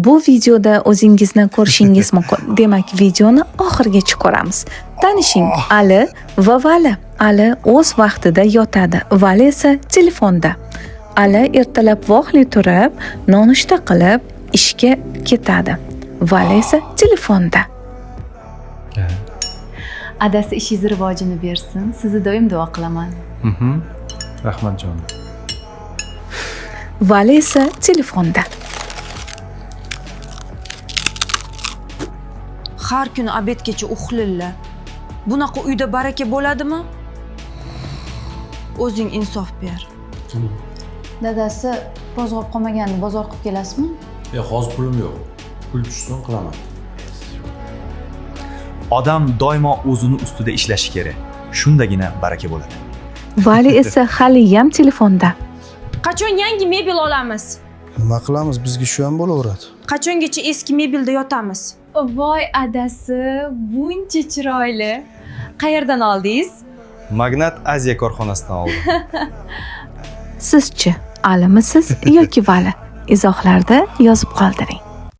Bu videoda o'zingizni ko'rishingiz mumkin. Demak, videoni oxirigacha ko'ramiz. Tanishing, Ali va Vali. Ali o'z vaqtida yotadi, Vali esa telefonda. Ali ertalab voqli turib, nonushta qilib, ishga ketadi. Vali esa telefonda. Adasi ishingiz rivojini bersin. Sizni doim duo qilaman. Rahmat jon. Vali esa telefonda. Har kuni obedgacha uxlanglar. Bunaqa uyda baraka bo'ladimi? O'zing insof ber. Dadasi biroz qolib qolmagandi, bozor qilib kelasizmi? Hozir pulim yo'q. Pul tushsin qilaman. Odam doimo o'zini ustida ishlashi kerak. Shundagina baraka bo'ladi. Vali esa haliyam telefonda. Qachon yangi mebel olamiz? Nima qilamiz? Bizga shu ham bo'laveradi. Qachongacha eski mebelda yotamiz? Voy adasi, buncha chiroyli. Qayerdan oldingiz? Magnat Aziya korxonasidan oldim. Sizchi, Alimisiz yoki Vali? Izohlarda yozib qoldiring.